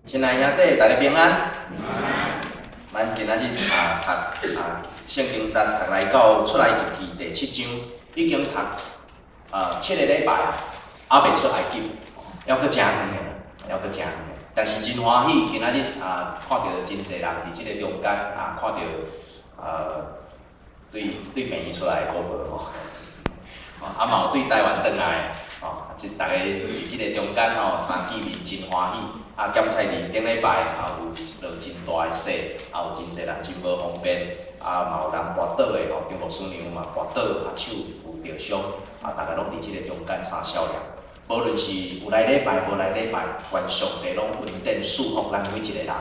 亲爱兄弟，大家平安。咱今仔日读圣经节读来到出埃及记第7章，已经读7个礼拜啊，还未出埃及，还佫真远的，还佫真远的。但是真欢喜，今仔日看到真侪人伫即个中间看到对病医出来的鼓舞吼，嘛有对台湾转来的即大家伫即个中间三见面真欢喜。检菜伫顶礼拜有落真大的雪，有真侪人真无方便，嘛有人跋倒的中国师娘嘛跋倒，手有着伤，大家拢伫即个中间三笑脸。无论是有来礼拜无来礼拜，愿上帝拢恩典祝福咱每一个人。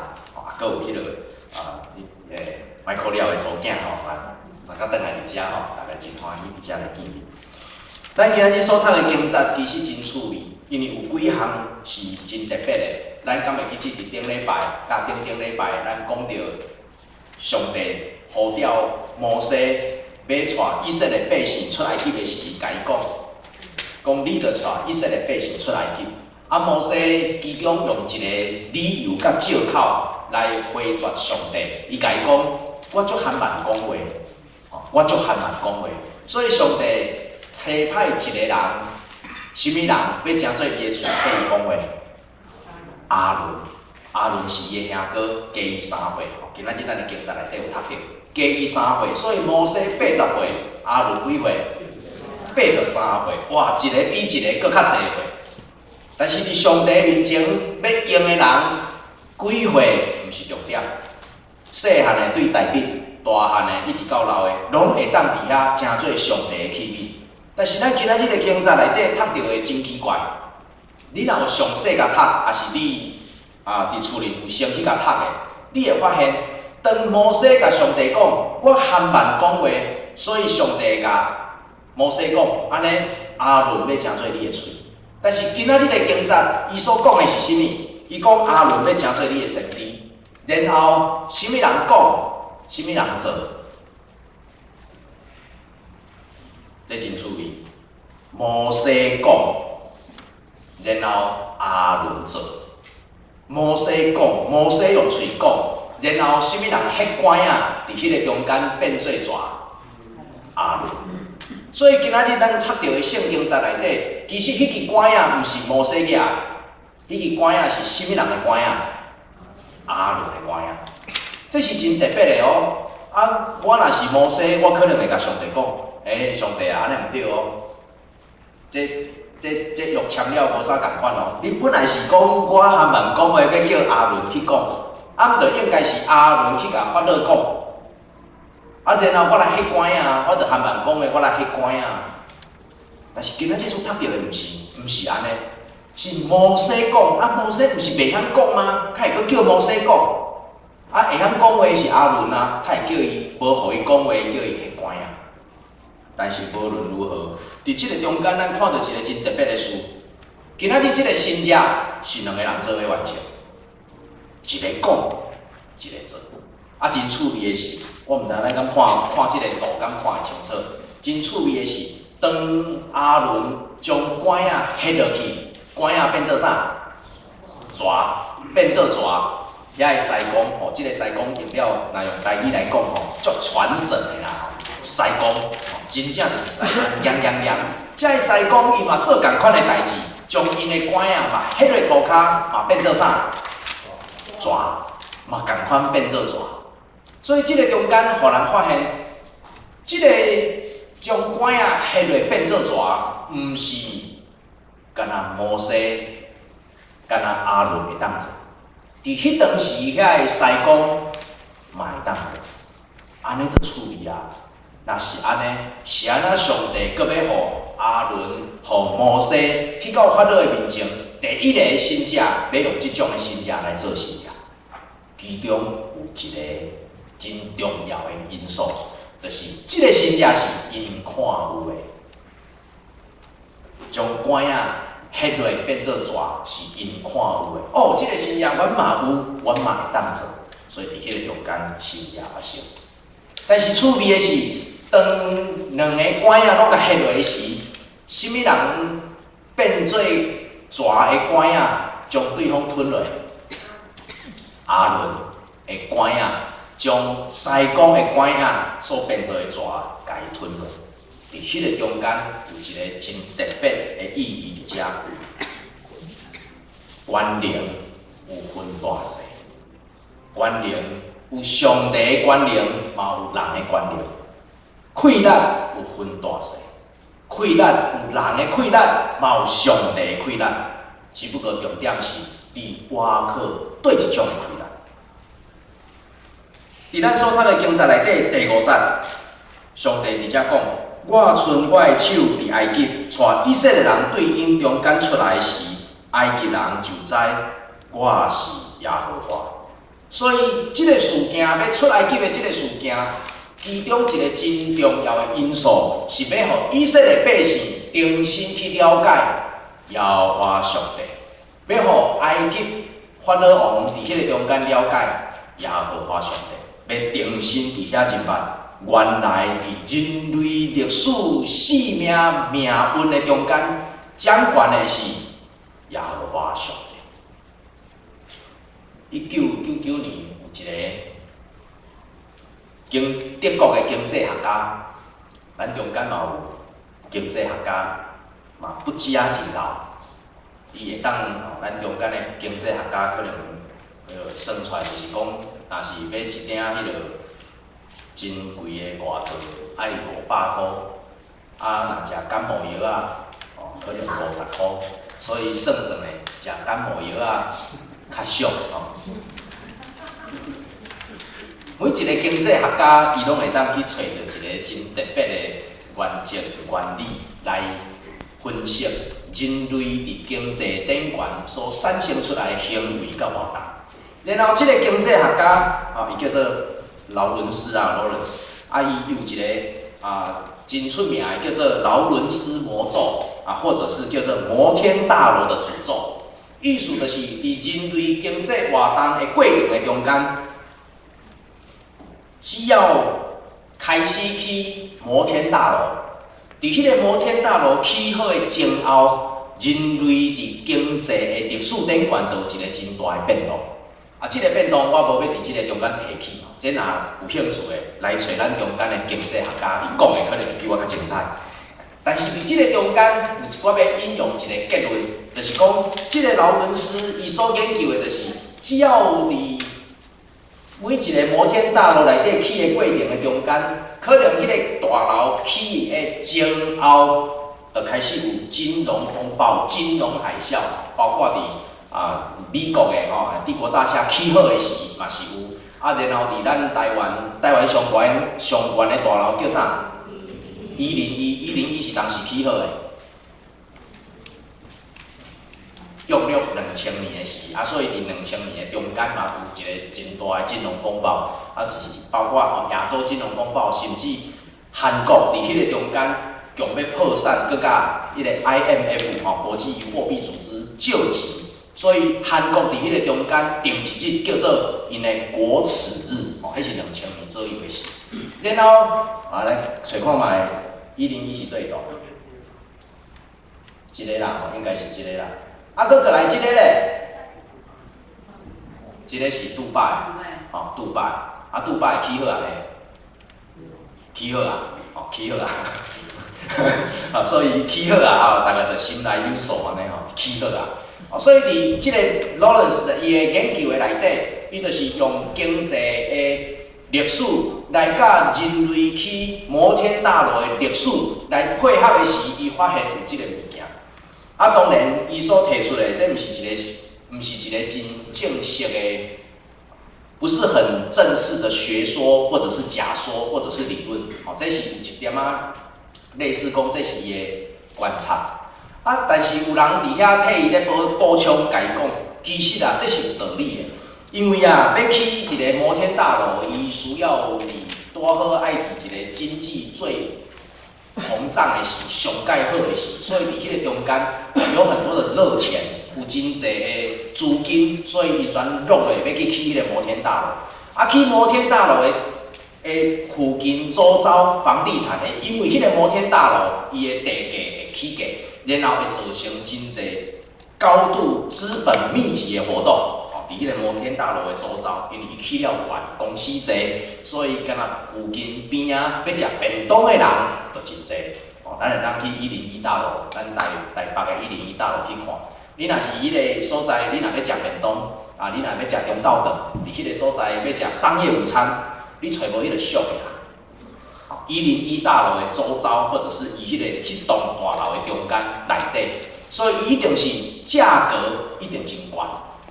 佫有迄个迈克了的祖囝三甲转来伫遮大家真欢喜伫遮来见面。咱今仔日所读的经节其实真趣味，因为有几项是真特别的。咱敢会记伫顶礼拜、甲顶礼拜，咱讲到上帝呼召摩西要带以色列百姓出埃及的时，甲伊讲你着带以色列百姓出埃及。摩西其中用一个理由甲借口来回绝上帝，伊甲伊讲：我足罕慢讲话，我足罕慢讲话，所以上帝差派一个人，什么人要真做伊的嘴替伊讲话？阿伦是伊的兄哥，加伊3岁。今仔日咱的经节内底有读到，加伊3岁，所以摩西80岁，阿伦几岁？83岁。哇，一个比一个搁较侪岁。但是伫上帝面前要用的人，几岁毋是重点。细汉的对大笔，大汉的一直到老的，拢会当伫遐真做上帝的器皿。但是咱今仔日的经节内底读到的真奇怪。你若有详细甲读，还是你伫厝里有先去甲读的，你会发现，当摩西甲上帝讲，我罕慢讲话，所以上帝甲摩西讲，安尼阿伦要真做你的喙。但是今仔日的经节，伊所讲的是甚物？伊讲阿伦要真做你的先知，然后什么人讲，什么人做，这真趣味。摩西讲。然后阿伦做，摩西讲，摩西用嘴讲，然后什么人迄管伫迄个中间变做蛇？阿伦。所以今仔日咱读到的圣经节内底，其实迄支管毋是摩西举，迄支管是什么人的管？阿伦的管。这是真特别的哦。我若是摩西，我可能会甲上帝讲，上帝安尼毋对哦，这约签了无啥共款哦。你本来是讲我含慢讲话要叫阿伦去讲，毋着应该是阿伦去甲法老讲。然后我来迄关我着含慢讲话，我来迄关但是今仔日所读到的毋是安尼，是摩西讲。摩西毋是袂晓讲吗？他会阁叫摩西讲。会晓讲话是阿伦他会叫伊无互伊讲话，叫伊迄关但是无论如何，伫即个中间，咱看到一个真特别的事。今仔日即个新约是两个人做伙完成，一个讲，一个做。真趣味的是，我毋知咱敢看即个图，敢看会清楚。真趣味的是，当阿伦将管ฮ็落去，管变做啥？蛇变做蛇，遐个西公即个西公用了，若用台语来讲足传神的啦。西公真正就是西公，遮个西公伊嘛做共款的代志，将因的管嘛迄落涂骹嘛变做啥？蛇嘛共款变做蛇。所以即个中间，互人发现，即个将管迄落变做蛇，毋是干那摩西、干那阿伦会当做。伫迄当时，遐个西公嘛会当做，安尼就趣味啦。若是安尼，是安怎上帝阁要互阿伦、互摩西去到法老的面前，第一个新者要用即种的新者来做新者，其中有一个真重要的因素，就是即个新者是因看有的，将管ฮ็落变做蛇是因看有的。即个新者阮嘛有，阮嘛会当做，所以伫迄个中间新者发生。但是趣味的是。当两个管拢甲ฮ็落的时，什么人变做蛇的管将对方吞落？阿伦的管啊，将西宫的管啊所变做的蛇，甲伊吞落。伫迄个中间有一个真特别的意义伫遮。关联有分大小，关联有上帝的关联，嘛有人的关联。溃烂有分大小，溃烂有人的溃烂，嘛有上帝的溃烂。只不过重点是伫瓦克对一种的溃烂。伫咱所读的经节内底第5节，上帝伫遮讲：我伸我的手伫埃及，带以色列人对因中间出来时，埃及人就知我是耶和华。所以，即个事件要出埃及的即个事件，其中一个真重要的因素，是要互以色列百姓重新去了解耶和华上帝，要互埃及法老王伫迄个中间了解耶和华上帝，要重新伫遐认捌，原来伫人类历史生命命运的中间，掌权的是耶和华上帝。1999年有一个德国的经济学家，咱中间嘛有经济学家嘛不加真老，伊会当咱中间的经济学家可能算出来就是讲，若是买一顶迄落真贵的外套，爱500块，若食感冒药啊，可能50块，所以算算的，食感冒药啊较俗每一个经济学家，伊拢会当去找到一个真特别的原则、原理来分析人类伫经济顶悬所产生出来的行为甲活动。然后，这个经济学家伊叫做劳伦斯啊 ，Lawrence，伊有一个真出名的叫做劳伦斯魔咒或者是叫做摩天大楼的诅咒。意思就是伫人类经济活动的过程的中间，只要开始去摩天大楼，伫迄个摩天大楼起好的前后，人类伫经济的历史顶悬就有一个真大的变动。这个变动我无要伫即个中间提起，这若有兴趣的来找咱中间的经济学家，伊讲的可能会比我较精彩。但是伫即个中间，我要引用一个结论，就是讲，即个劳伦斯伊所研究的，就是只要伫每一个摩天大楼内底起的过程的中间，可能迄个大楼起的前后，就开始有金融风暴、金融海啸，包括伫美国的帝国大厦起好的时嘛是有，然后伫咱台湾上悬的大楼叫啥？101是当时起好的，约2000年的时，所以伫2000年的中间嘛有一个真大的金融风暴，包括亚洲金融风暴，甚至韩国伫迄个中间强要破产，佮甲迄个 IMF 国际货币组织救急。所以韩国伫迄个中间定一日叫做因的国耻日，迄是2000年左右的事。然后来找看卖101是对倒，一个啦，应该是一个啦。佫过来一个咧，一个是杜拜，杜拜，杜拜起好啊咧，起好啊，起好啊，所以起好啊，大家就心内有数安尼起好啊。所以伫即个 Lawrence 伊的研究的内底，伊就是用经济的历史来甲人类去摩天大楼的历史来配合的时，伊发现有即个物件。当然，伊所提出的这毋是一个真正式的，不是很正式的学说，或者是假说，或者是理论。这是有一点类似讲这是伊的观察。但是有人伫遐替伊咧补充，甲伊讲，其实这是有道理的。因为要起一个摩天大楼，伊需要伫拄好爱伫一个经济最膨胀的时、上盖好的时，所以伫迄个中间有很多的热钱，有真济的资金，所以伊全落落要去起迄个摩天大楼。起摩天大楼的附近周遭房地产的，因为迄个摩天大楼伊的地价会起价。然后会造成真济高度资本密集的活动，伫迄个摩天大楼的周遭，因为伊起了悬，公司侪，所以敢若附近边啊要食便当的人就真侪。哦，咱会当去101大楼，咱台北的101大楼去看。你若是迄个所在，你若要食便当，啊，你若要食中昼顿，伫迄个所在要食商业午餐，你找无迄个俗的啦。101大楼的周遭，或者是伊迄栋大楼的中间内底，所以伊一定是价格一定真悬。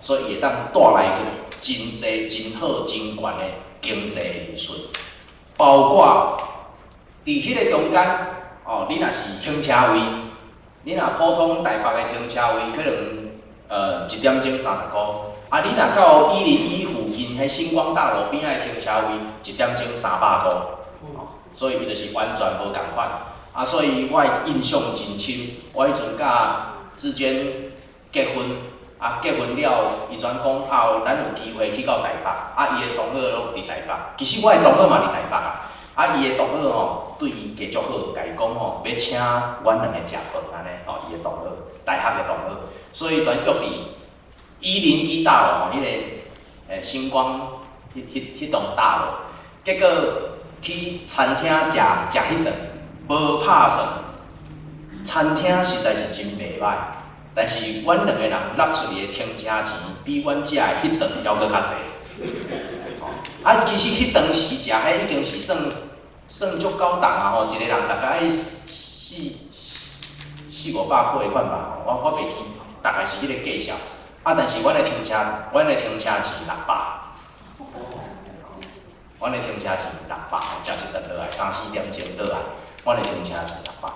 所以会当带来个真侪、真好、真悬的经济利润，包括伫迄个中间，哦，你若是停车位，你若普通台北的停车位可能1点钟30块，啊，你若到101附近迄星光大楼边仔停车位，1点钟300块，所以伊就是完全无共款。啊，所以我印象真深，我迄阵甲志娟结婚。啊，结婚了，伊全讲啊，咱有机会去到台北，啊，伊的同学拢伫台北。其实我的同学嘛伫台北啊，啊，伊的同学吼对伊加足好，甲伊讲吼要请阮两个食饭安尼，吼，伊的同学，大学的同学，所以全约伫101大楼吼，迄个星光迄栋大楼，结果去餐厅食迄顿，无拍算，餐厅实在是真袂歹。但是，阮两个人纳出去的停车钱，比阮食的迄顿还阁较济。啊，其实迄顿时食迄已经是算足够重啊吼，一个人大概400-500块款吧。我袂记，大概是迄个计数。啊，但是阮的停车钱600，阮的停车钱600，食一顿落来3-4点钟落来，阮的停车钱600。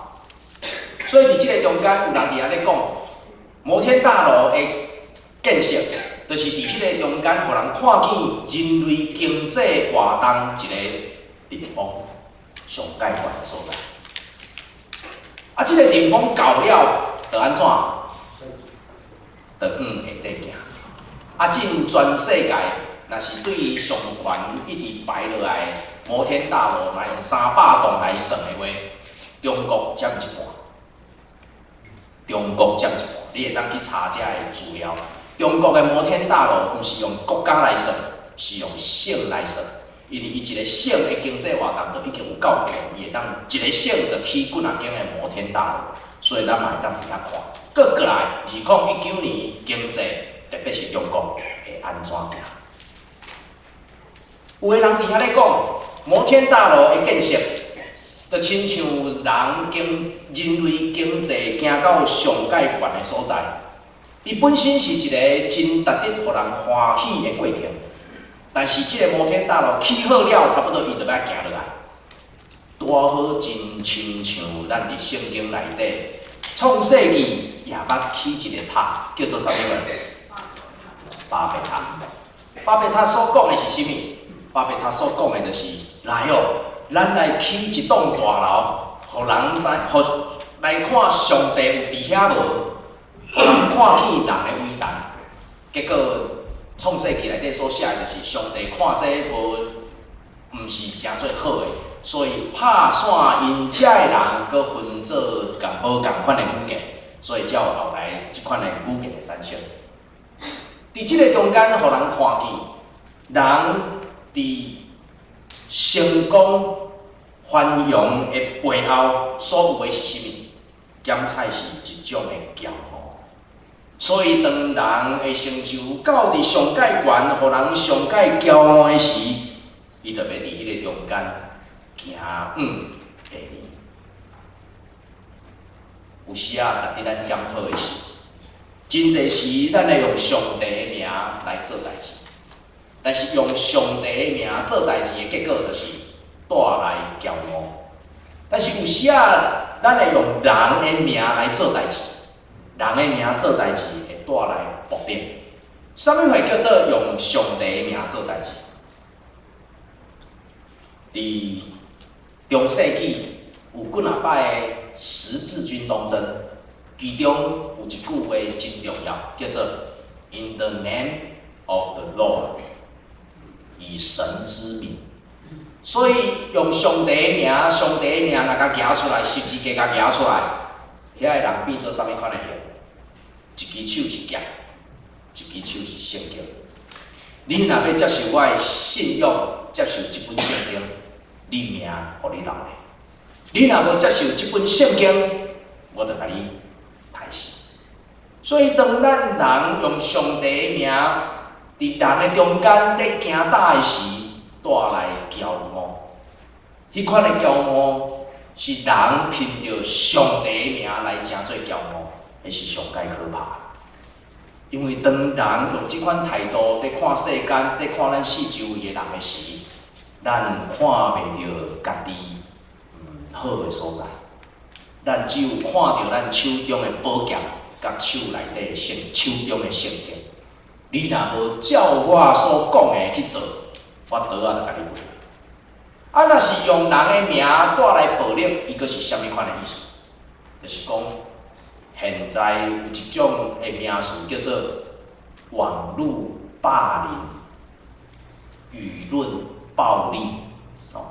所以伫即个中间，有人伫遐咧讲。摩天大楼的建设，就是伫迄个中间，互人看见人类经济活动一个顶峰、上界悬的所在。啊，即个顶峰到了，就安怎？就下底行。啊，进全世界，若是对上悬一直排落来摩天大楼，若用300栋来算的话，中国占一半。中国占一半，你会当去查遮的资料。中国的摩天大楼毋是用国家来算，是用省来算。因为伊一个省的经济活动都已经有够强，伊会当一个省就起几啊间的摩天大楼，所以咱嘛会当伫遐看。搁过来，2019年经济，特别是中国会安怎行？有个人伫遐咧讲，摩天大楼的建设。就亲像人类经济行到上界悬的所在，伊本身是一个真值得互人欢喜的过程。但是即个摩天大楼起好了，差不多伊就要行落来。大好真亲像咱伫圣经内底，创世纪也捌起一个塔，叫做啥物个？巴别塔。巴别塔所讲的是啥物？巴别塔所讲的就是来哦。咱来起一栋大楼，互人来看上帝有伫遐无，互人看见人的伟大。结果创世纪内底所写的就是上帝看这毋是诚最好的，所以拍散因遮的人，搁分做无共款的语言，所以才有后来即款的语言的产生。伫即个中间，互人看见人伫成功繁荣的背后，所有的是啥物？咸菜是一种的骄傲。所以，当人的成就到伫上界悬，互人上界骄傲的时，伊就要伫迄个中间行下面。有时啊，值得咱检讨的是，真侪时咱会用上帝的名来做代志。但是用上帝的名做代志的结果，就是带来骄傲。但是有时啊，咱会用人的名来做代志，人的名做代志会带来恶劣。啥物会叫做用上帝的名做代志？伫中世纪有几啊摆的十字军东征，其中有一句话真重要，叫做 "In the name of the Lord"。以神之名，所以用上帝的名，上帝的名若甲行出来，十字架甲行出来，遐个人变做啥物款的样？一只手是剑，一只手是圣经。你若要接受我的信用，接受这本圣经，你命互你留咧。你若无接受这本圣经，我就甲你杀死。所以，当咱人用上帝的名，伫人的中间在行打的时，带来骄傲。迄款的骄傲，是人凭着上帝的名来诚做骄傲，迄是上界可怕。因为当人用即款态度在看世间，在看咱四周围的人的时，咱看袂到家己好的所在，咱只有看到咱手中的宝剑，甲手内底手中的圣经。你若无照我所讲的去做，我刀仔就甲你卖。啊，若是用人的名带来暴力，伊阁是啥物款的意思？就是讲，现在有一种的名词叫做网络霸凌、舆论暴力。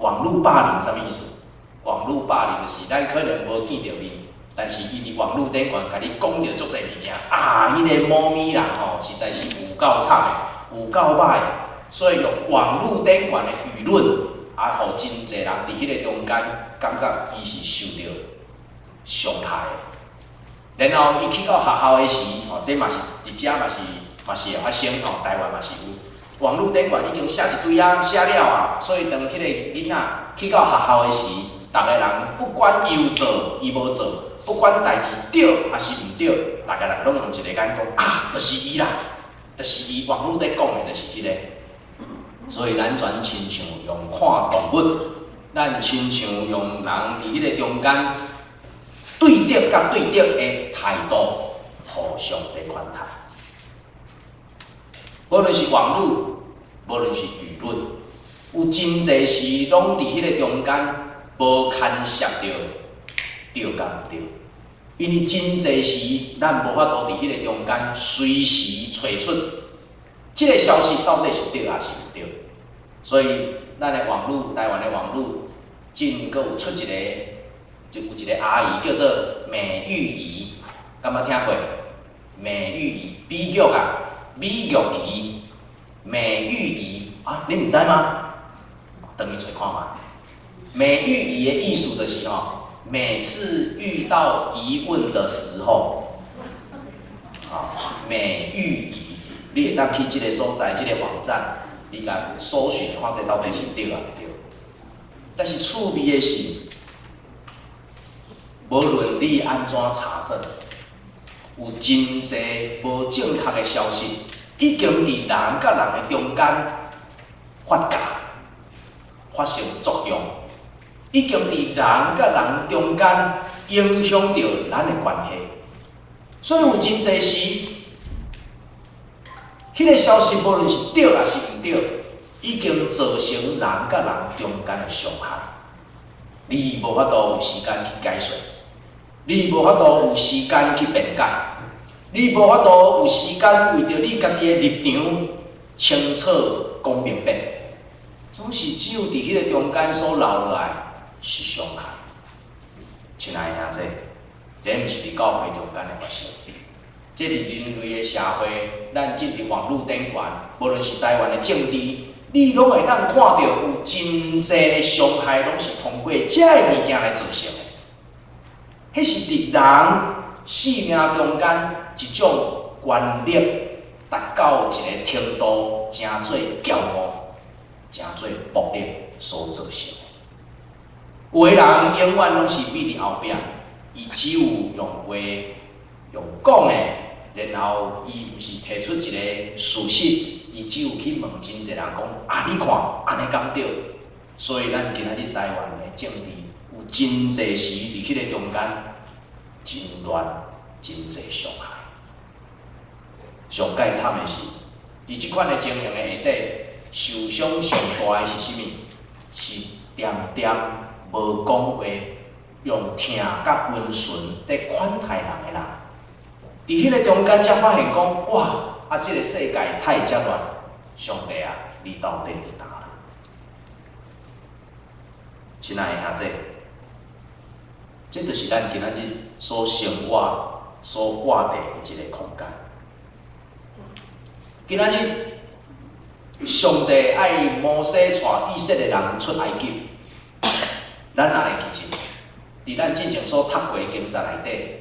网络霸凌啥物意思？网络霸凌就是咱可能无见着面，但是伊伫网络顶悬甲你讲着足侪物件啊！迄个猫咪人吼，实在是有够惨的，有够歹的，所以用网络顶悬的舆论，互真侪人伫迄个中间感觉伊是受到伤害的。然后伊去到学校的时，这嘛是伫遮嘛是会发生台湾嘛是有。网络顶悬已经写一堆写了啊，所以当迄个囡仔去到学校的时，逐个人不管伊有做伊无做，不管代志对还是毋对，逐个人拢用一个眼讲啊，就是伊啦，就是伊网络在讲的，就是迄个。所以咱全亲像用看动物，咱亲像用人伫迄个中间对敌甲对敌的态度，互相在款待。无论是网络，无论是舆论，有真侪事拢伫迄个中间无牵涉到对甲毋对，因为真侪事咱无法度伫迄个中间随时找出即个消息到底是对还是毋对。所以，咱的网络，台湾的网络，真阁有出一个，就有一个阿姨叫做美玉姨，敢捌听过？美玉姨，美玉啊，美玉姨，美玉姨啊，你毋知吗？等你找看嘛。美玉姨的意思就是每次遇到疑问的时候，美玉姨，你会当去这个所在，这个网站。你甲搜寻看这到底是对啊毋对？但是趣味的是，无论你安怎查证，有真侪无正确的消息，已经伫人甲人的中间发酵、发生作用，已经伫人甲人中间影响着咱的关系。所以有真侪时，迄个消息无论是对还是毋对，已经造成人甲人中间的伤害。你无法度有时间去解说，你无法度有时间去辩解，你无法度有时间为着你家己的立场清楚讲明白。总是只有伫迄个中间所留落来是伤害。亲爱的兄弟，这毋是伫教会中间的发生。这是人类的社会，咱进入网络顶悬，无论是台湾的政治，你拢会当看到有真侪的伤害，拢是通过这个物件来造成的。迄是伫人生命中间一种权力达到一个程度，诚做骄傲、诚做暴力所造成的。有的人永远拢是秘伫后壁，伊只有用话、用讲的。然后，伊毋是提出一个事实，伊只有去问真侪人讲啊，你看安尼敢对？所以咱今仔日台湾的政治有真侪时伫迄个中间真乱、真侪伤害。上界惨的是，伫即款的情形的下底，受伤上大的是啥物？是点点无讲话，用疼甲温顺在款待人的人。伫迄个中间，才发现讲，哇！这个世界太杂乱，上帝啊，你到底伫哪？亲爱的兄弟，这就是咱今仔日所生活、所活的一个空间。今仔日上帝爱摩西带以色列人出埃及，咱也会记住，伫咱之前所读过的经节内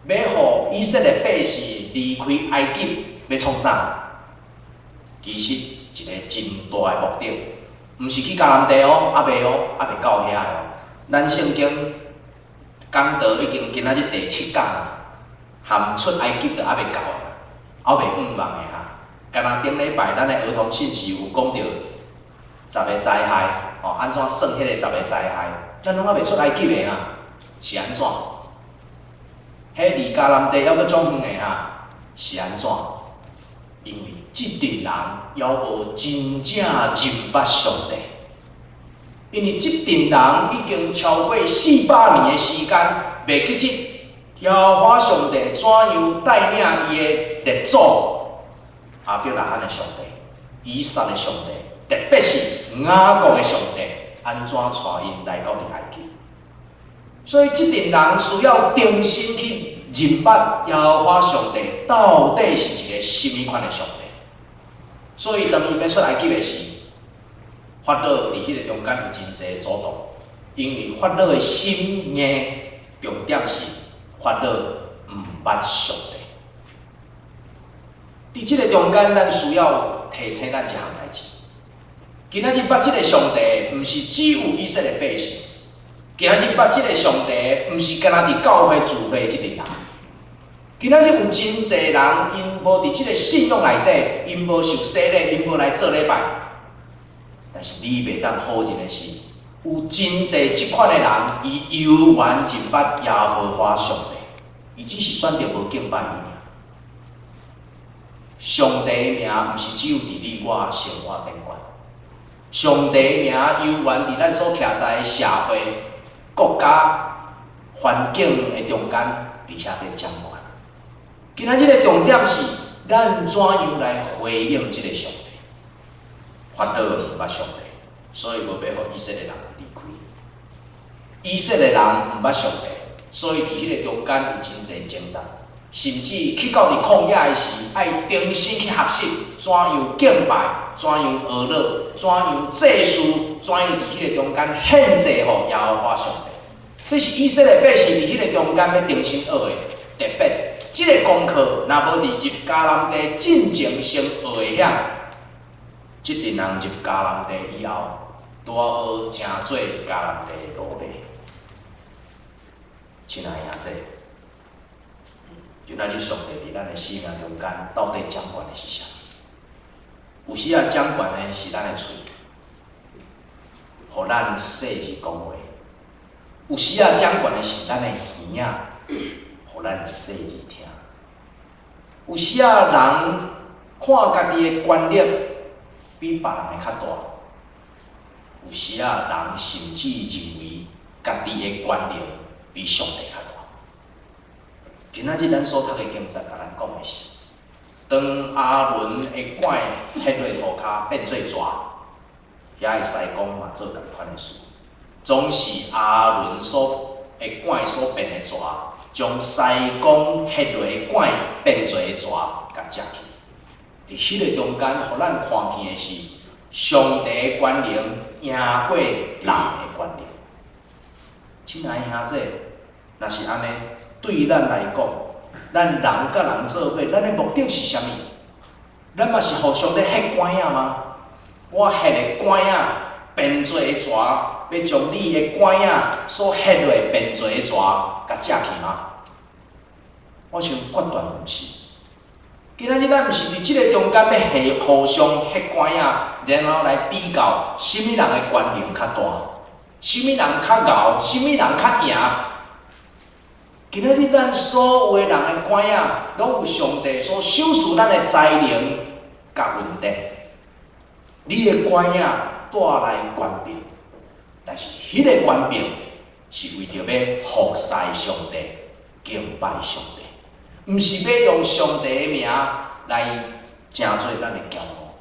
底，要互以色列百姓离开埃及，要创啥？其实一个真大的目的，毋是去迦南地哦，还未哦，还未到遐哦。咱圣经讲到已经今仔日第7讲啊，含出埃及就还未到啊，还未5万的哈。敢若顶礼拜咱的儿童信息有讲到10个灾害，哦，安怎算迄个10个灾害？咱拢还未出埃及的哈，是安怎？迄离迦南地还阁种远的哈，是安怎？因为即阵人还无真正认捌上帝，因为即阵人已经超过400年的时间，袂记得耶和华上帝怎样带领伊的列祖。亚伯拉罕的上帝、以撒的上帝，特别是雅各的上帝，安怎带因来到埃及？所以，这群人需要重新去认捌耶和华上帝到底是一个什么款的上帝。所以，当伊要出埃及的时，法老伫迄个中间有真侪阻挡，因为法老的心硬，重点是法老毋捌上帝。伫即个中间，咱需要提醒咱一项代志。今仔日捌即个上帝，毋是只有以色列百姓；今仔日捌即个上帝，毋是干那伫教会聚会即个人。今仔日有真侪人，因无伫即个信仰内底，因无受洗礼，因无来做礼拜。但是你袂当否认的是，有真侪即款的人，伊犹原认捌耶和华上帝，伊只是选择无敬拜伊。上帝的名毋是只有伫你我生活顶悬，上帝的名犹原伫咱所徛在的社会、国家、环境的中间，伫遐咧掌管。今仔日的重点是，咱怎样来回应即个上帝？法老毋捌上帝，所以无要互以色列人离开。以色列人毋捌上帝，所以伫迄个中间有真侪挣扎。甚至去到伫旷野的时，爱重新去学习怎样敬拜，怎样学乐，怎样祭祀，怎样伫迄个中间献祭互耶和华上帝。这是以色列百姓伫迄个中间要重新学的。特别，即个功课若无伫入迦南地进前先学会晓，即阵人入迦南地以后，拄好成做迦南地的奴隶。亲爱的兄弟。就那是上帝伫咱的生命中间，到底掌管的是啥？有时啊，掌管的是咱的嘴，互咱细字讲话；有时啊，掌管的是咱的耳仔，互咱细字听；有时啊，人看家己的权力比别人的较大；有时啊，人甚至认为家己的权力比上帝较大。今仔日咱所读的经节，甲咱讲的是，当阿伦会管迄落涂骹变做蛇，遐个西公嘛做同款的事，总是阿伦所会管所变的蛇，将西公迄落管变做的蛇，甲食去。伫迄个中间，互咱看见的是上帝的权能赢过人的权能。亲爱的兄弟，若是安尼。对咱来讲，咱人甲人做伙，咱的目的是啥物？咱嘛是互上帝迄管仔吗？我迄个管仔变做的蛇，要将你的管仔所迄落变做的蛇，甲食去吗？我想决断毋是。今仔日咱毋是伫即个中间要互相迄管仔，然后来比较，什么人的权能较大，什么人较敖，什么人较赢。今仔日咱所有的人的管仔，拢有上帝所赏赐咱的才能甲稳定。你的管仔带来权柄，但是迄个权柄是为着要服侍上帝、敬拜上帝，毋是要用上帝的名来成做咱的骄傲，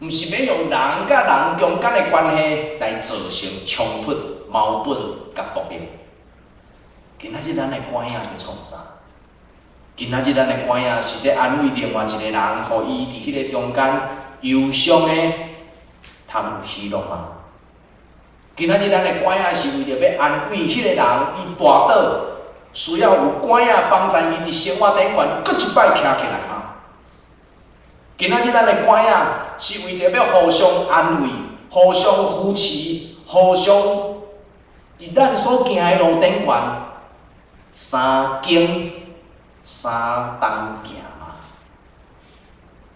毋是要用人甲人中间的关系来造成冲突、矛盾甲搏命。今仔日咱的管仔要创啥？今仔日咱的管仔是咧安慰另外一个人，互伊伫迄个中间，忧伤的，通有喜乐吗？今仔日咱的官仔是为着要安慰迄个人，伊跋倒，需要有官仔帮助伊伫生活顶悬搁一摆徛起来吗？今仔日咱的官仔是为着要互相安慰、互相扶持、互相伫咱所行的路顶悬三更三冬行吗？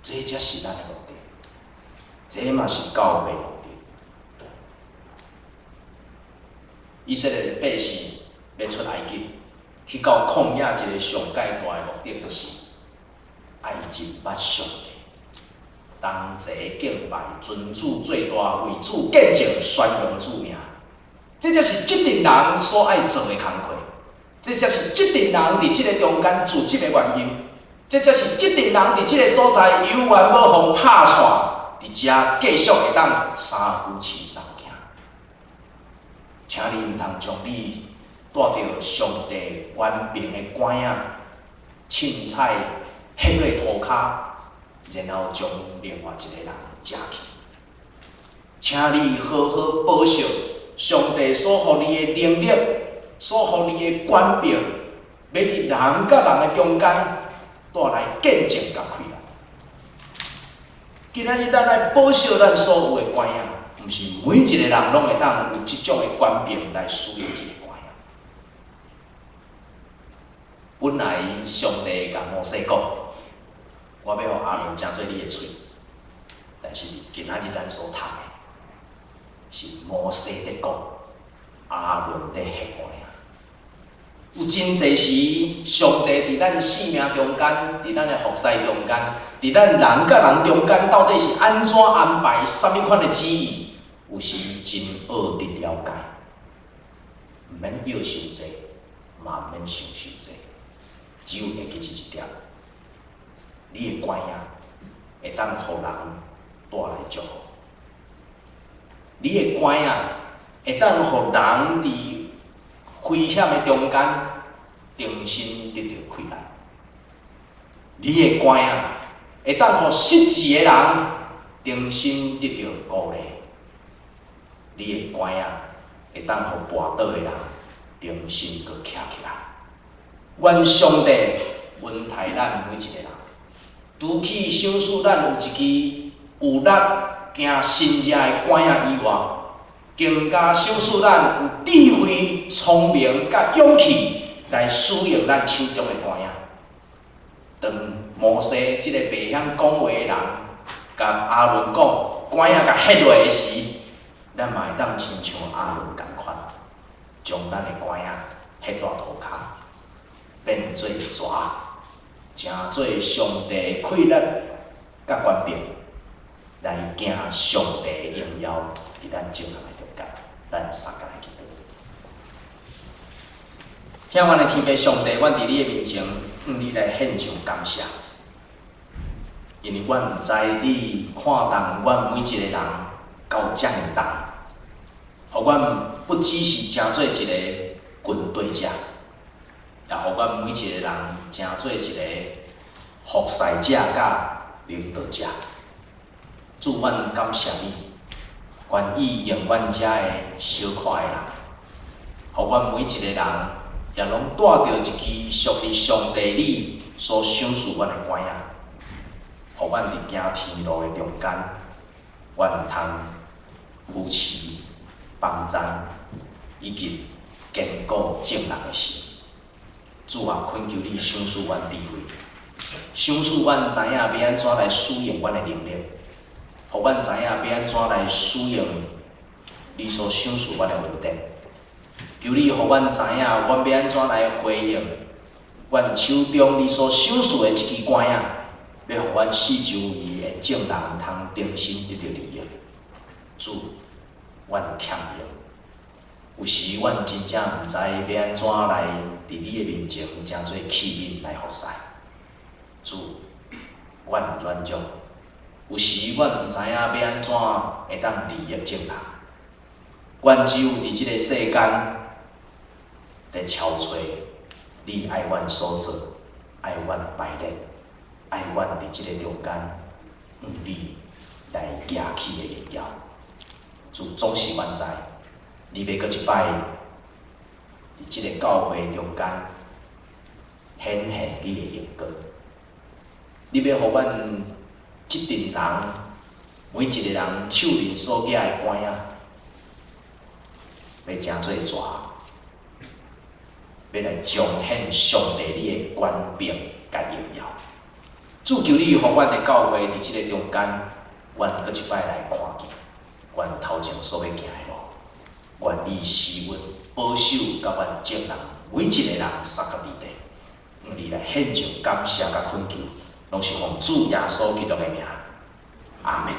这才是咱的目的，这嘛是教会的目的。以色列的百姓要出埃及，去到旷野一个上界大的目的，就是爱认捌上帝，同齐敬拜，尊主最大，为主见证，宣扬主名。这才是这群人所爱做的工课，这才是这群人伫这个中间做这个原因，这才是这群人伫这个所在有缘要互拍线，伫遮继续会当三夫妻相行。请你毋通将你带着上帝原平的管仔凊彩掀落涂骹，然后将另外一个人食去。请你好好保守上帝所予你的能力，所予你的权柄，要伫人甲人的中间带来见证甲开来。今仔日咱来保守咱所有的管仔。毋是每一个人拢会当有即种的权柄来使用这个官仔。本来上帝甲摩西讲，我要互阿伦成做你的喙，但是今仔日咱所读的，是摩西在讲，阿伦在行官仔。有真侪时，上帝伫咱生命中间，伫咱的服侍中间，伫咱人甲人中间，到底是安怎安排什么款的旨意？有时真学得了解，毋免要求济，嘛毋免想求济，只有会记一点：你的关仔会当互人带来祝福，你的关仔会当互人伫危险的中间重新得到开来，你的关仔会当互失志的人重新得到鼓励。你的关仔会当互跋倒的人重新阁徛起来。愿上帝恩待咱每一个人，除去想使咱有一支有力行新野的关仔以外，更加想使咱有智慧、聪明甲勇气来使用咱手中的关仔。当摩西这个袂晓讲话的人，甲阿伦讲关仔甲ฮ็落的时，咱嘛会当亲像阿伦共款，将咱的关仔迄大涂骹变做蛇，成做上帝快乐甲权柄，来行上帝的荣耀伫咱众人的中间。咱三个来祈祷。向阮的天父上帝，阮伫你的面前，向你来献上感谢，因为阮毋知你看重阮每一个人到遮尔重。互阮不只是成做一个军队者，也互阮每一个人成做一个服侍者甲领导者。主，阮感谢你，愿意用阮遮的小可的人，互阮每一个人也拢带着一支属于上帝你所赏赐阮的管仔，互阮伫行天路的中间，愿通扶持。帮助以及坚固正人的心，主啊，恳求你赏赐阮智慧，赏赐阮知影要安怎来使用阮的能力，互阮知影要安怎来使用你所赏赐阮的恩典。求你互阮知影，阮要安怎来回应阮手中你所赏赐的一支管仔，要互阮四周围的正人通重新得到利益。主。阮欠用，有时阮真正毋知要安怎来伫你的面前，诚做器皿来服侍。主，阮有软弱，有时阮毋知影要安怎会当利益正人。阮只有伫即个世间，在敲找你爱阮所做，爱阮排列，爱阮伫即个中间，你来举起的荣耀。主总是万在，你要搁一摆，伫即个教会中间显现你的荣光。你要互阮即群人，每一个人手面所举的竿仔，要成做蛇，要来彰显上帝你的权柄甲荣耀。主求你，互阮的教会伫即个中间，阮搁一摆来看见，阮头前所要行的路，愿你施恩保守甲阮众人，每一个人三个地地，用你来献上感谢甲恳求，拢是奉主耶稣基督的名，阿门。